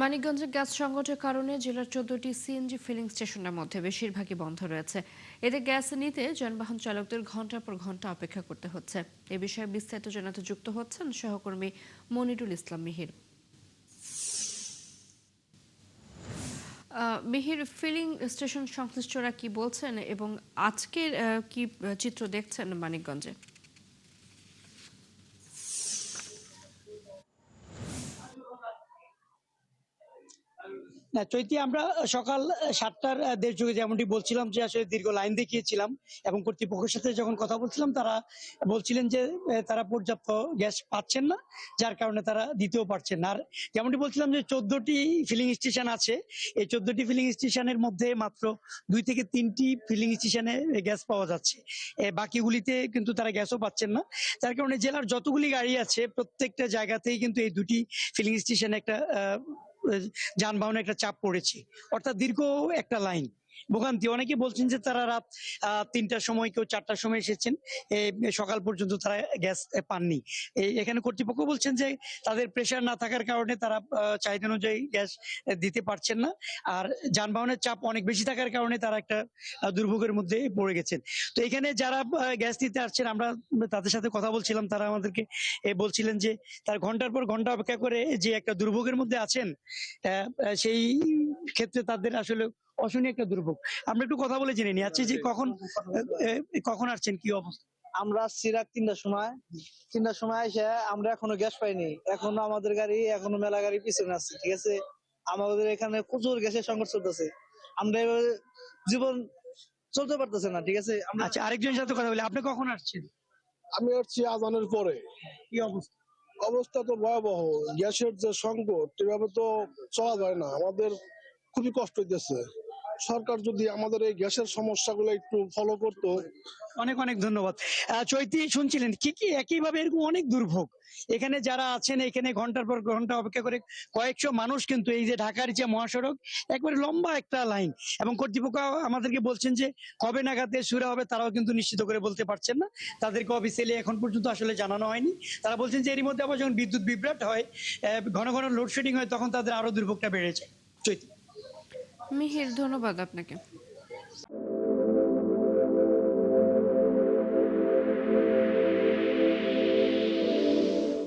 মানিকগঞ্জে গ্যাস সংকটের কারণে জেলার ১৪টি সিএনজি ফিলিং স্টেশনের মধ্যে বেশিরভাগই বন্ধ রয়েছে। এতে গ্যাস নিতে যানবাহন চালকদের ঘন্টার পর ঘন্টা অপেক্ষা করতে হচ্ছে। এ বিষয়ে বিস্তারিত জানাতে যুক্ত হচ্ছেন সহকর্মী মনিরুল ইসলাম মিহির। মিহির, ফিলিং স্টেশন সংশ্লিষ্টরা কি বলছেন এবং আজকের কি চিত্র দেখছেন মানিকগঞ্জে? না চৈতি, আমরা সকাল ৭টার দেশ যুগে যেমনটি বলছিলাম যে আসলে দীর্ঘ লাইন দেখিয়েছিলাম এবং কর্তৃপক্ষের সাথে যখন কথা বলছিলাম তারা বলছিলেন যে তারা পর্যাপ্ত গ্যাস পাচ্ছেন না, যার কারণে তারা দিতেও পারছেন না। আর যেমনটি বলছিলাম যে ১৪টি ফিলিং স্টেশন আছে, এই ১৪টি ফিলিং স্টেশনের মধ্যে মাত্র ২ থেকে ৩টি ফিলিং স্টেশনে গ্যাস পাওয়া যাচ্ছে, বাকিগুলিতে কিন্তু তারা গ্যাসও পাচ্ছেন না। যার কারণে জেলার যতগুলি গাড়ি আছে প্রত্যেকটা জায়গাতেই কিন্তু এই দুটি ফিলিং স্টেশনে একটা যানবাহনের একটা চাপ পড়েছে, অর্থাৎ দীর্ঘ একটা লাইন, ভোগান্তি। অনেকে বলছেন যে তারা রাত ৩টার সময়, কেউ ৪টার সময় এসেছেন, সকাল পর্যন্ত তারা গ্যাস পাননি। এখানে কর্তৃপক্ষ বলছেন যে তাদের প্রেশার না থাকার কারণে তারা চাহিদা অনুযায়ী গ্যাস দিতে পারছেন না, আর যানবাহনের চাপ অনেক বেশি থাকার কারণে তারা একটা দুর্ভোগের মধ্যে পড়ে গেছেন। তো এখানে যারা গ্যাস দিতে আসছেন, আমরা তাদের সাথে কথা বলছিলাম, তারা আমাদেরকে বলছিলেন যে তার ঘন্টার পর ঘন্টা অপেক্ষা করে যে একটা দুর্ভোগের মধ্যে আছেন, সেই ক্ষেত্রে তাদের আসলে অসহনীয় একটা দুর্ভোগ। আমরা একটু কথা বলে জেনে নিই, আচ্ছা যে কখন আসছেন, কি অবস্থা? আমরা আসছি রাত ৩টার সময় এসে আমরা এখনো গ্যাস পাইনি। এখনো আমাদের গাড়ি, এখনো মেলা গাড়ি পিছনে আছে, ঠিক আছে। আমাদের এখানে প্রচুর গ্যাসের সংকট চলতেছে। আমরা এভাবে জীবন চলতে পারতেছে না, ঠিক আছে। আচ্ছা, আরেকজনের সাথে কথা বলি, আপনি কখন আসছেন? আমি আসছি আজানের পরে। কি অবস্থা? অবস্থা তো ভয়াবহ। গ্যাসের যে সংকট, এভাবে তো চলা যায় না, আমাদের খুবই কষ্ট হইতেছে। সরকার যদি আমাদের এই গ্যাসের সমস্যাগুলো একটু ফলো করতো। অনেক অনেক ধন্যবাদ। চৈতি, শুনছিলেন কি কি একইভাবে এরকম অনেক দুর্ভোগ এখানে যারা আছেন, এখানে ঘন্টার পর ঘন্টা অপেক্ষা করে কয়েকশো মানুষ, কিন্তু এই যে ঢাকার যে মহাসড়ক, একবারে লম্বা একটা লাইন, এবং কর্তৃপক্ষ আমাদেরকে বলছেন যে কবে নাগাদ শুরু হবে তারাও কিন্তু নিশ্চিত করে বলতে পারছেন না, তাদেরকে অফিসিয়ালি এখন পর্যন্ত আসলে জানানো হয়নি। তারা বলছেন যে এরই মধ্যে আবার যখন বিদ্যুৎ বিভ্রাট হয়, ঘন ঘন লোডশেডিং হয়, তখন তাদের আরো দুর্ভোগটা বেড়ে যায়। চৈতি। মিহির, ধন্যবাদ আপনাকে।